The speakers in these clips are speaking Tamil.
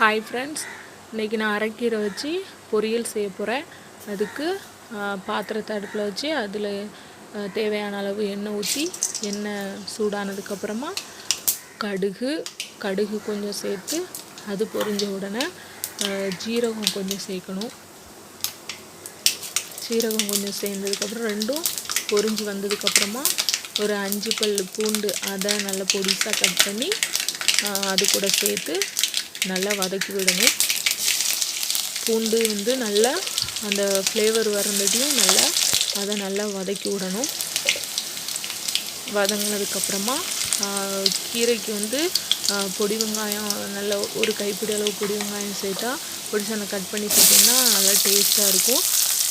ஹாய் ஃப்ரெண்ட்ஸ், இன்றைக்கி நான் அரைக்கீரை வச்சு பொரியல் செய்ய போகிறேன். அதுக்கு பாத்திரத்தை அடுப்பில் வச்சு அதில் தேவையான அளவு எண்ணெய் ஊற்றி எண்ணெய் சூடானதுக்கப்புறமா கடுகு கொஞ்சம் சேர்த்து அது பொரிஞ்ச உடனே ஜீரகம் கொஞ்சம் சேர்க்கணும். சீரகம் கொஞ்சம் சேர்ந்ததுக்கப்புறம் ரெண்டும் பொரிஞ்சு வந்ததுக்கப்புறமா ஒரு 5 பல் பூண்டு அதை நல்லா பொடிசாக கட் பண்ணி அது கூட சேர்த்து நல்லா வதக்கி விடணும். பூண்டு நல்லா அந்த ஃப்ளேவர் வரந்ததையும் அதை நல்லா வதக்கி விடணும். வதங்கினதுக்கப்புறமா கீரைக்கு பொடி வெங்காயம் நல்ல ஒரு கைப்பிடி அளவு பொடி வெங்காயம் சேர்த்தா பொடிசான கட் பண்ணி சேர்த்திங்கன்னா நல்லா டேஸ்ட்டாக இருக்கும்.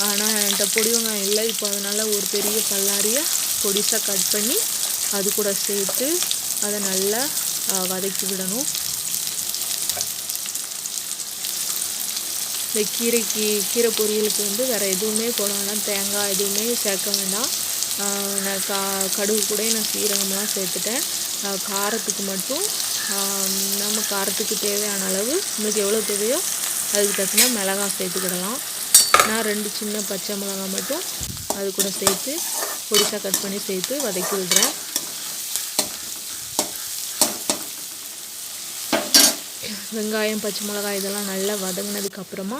ஆனால் என்கிட்ட பொடி வெங்காயம் இல்லை. இப்போ அதனால் ஒரு பெரிய பல்லாரியை பொடிசாக கட் பண்ணி அது கூட சேர்த்து அதை நல்லா வதக்கி விடணும். இந்த கீரை பொரியலுக்கு வேறு எதுவுமே போட வேண்டாம், தேங்காய் எதுவுமே சேர்க்க வேண்டாம். நான் கடுகு கூட நான் சீரகம்லாம் சேர்த்துட்டேன். காரத்துக்கு மட்டும் நம்ம காரத்துக்கு தேவையான அளவு நம்மளுக்கு எவ்வளோ தேவையோ அதுக்கு தக்கன மிளகாய் சேர்த்துக்கிடலாம். நான் 2 சின்ன பச்சை மிளகாய் மட்டும் அது கூட சேர்த்து பொடிசாக கட் பண்ணி சேர்த்து வதக்கி விடுறேன். வெங்காயம் பச்சை மிளகாய் இதெல்லாம் நல்லா வதங்கினதுக்கப்புறமா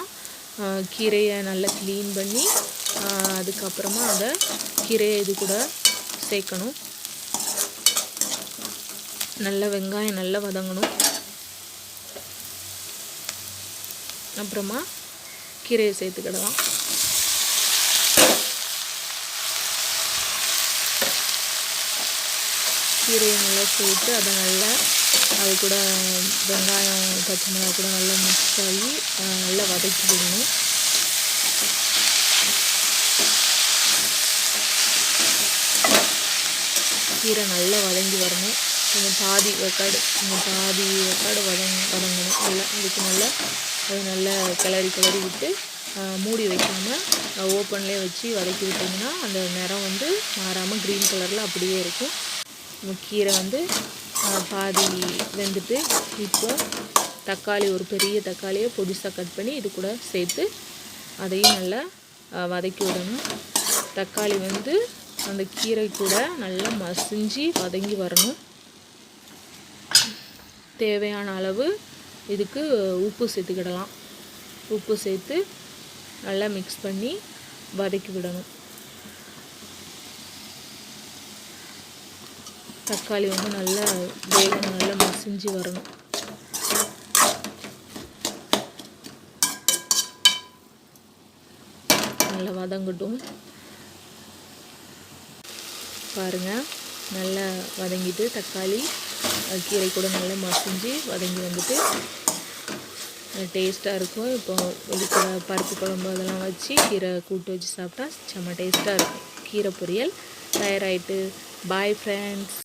கீரையை நல்லா க்ளீன் பண்ணி அதுக்கப்புறமா அதை கீரையை இது கூட சேர்க்கணும். நல்லா வெங்காயம் நல்லா வதங்கணும். அப்புறமா கீரையை சேர்த்துக்கிடலாம். கீரையை நல்லா சேர்த்து அதை நல்லா அது கூட வெங்காயம் பச்சை மிளகாய் கூட நல்லா மிக்ஸ் ஆகி நல்லா வதக்கி விடணும். கீரை நல்லா வதங்கி வரணும். கொஞ்சம் பாதி வெக்காடு வதங்கணும். நல்லா இதுக்கு அது நல்லா கிளறி விட்டு மூடி வைக்காமல் ஓப்பன்லேயே வச்சு வதக்கி விட்டிங்கன்னா அந்த நிறம் மாறாமல் க்ரீன் கலரில் அப்படியே இருக்கும். கீரை பாதி வெந்துட்டு இப்போ தக்காளி ஒரு பெரிய தக்காளியை பொடிசாக கட் பண்ணி இது கூட சேர்த்து அதையும் நல்லா வதக்கி விடணும். தக்காளி அந்த கீரை கூட நல்லா மசிஞ்சு வதங்கி வரணும். தேவையான அளவு இதுக்கு உப்பு சேர்த்துக்கிடலாம். உப்பு சேர்த்து நல்லா மிக்ஸ் பண்ணி வதக்கி விடணும். தக்காளி நல்லா வேகணும், நல்லா மசிஞ்சு வரணும். நல்லா வதங்கட்டும். பாருங்கள், நல்லா வதங்கிட்டு தக்காளி கீரை கூட நல்லா மசிஞ்சு வதங்கி வந்துட்டு டேஸ்ட்டாக இருக்கும். இப்போ இதுக்கு பருப்பு குழம்பு அதெல்லாம் வச்சு கீரை கூட்டு வச்சு சாப்பிட்டா செம்ம டேஸ்ட்டாக இருக்கும். கீரை பொரியல் தயாராகிட்டு. Bye friends.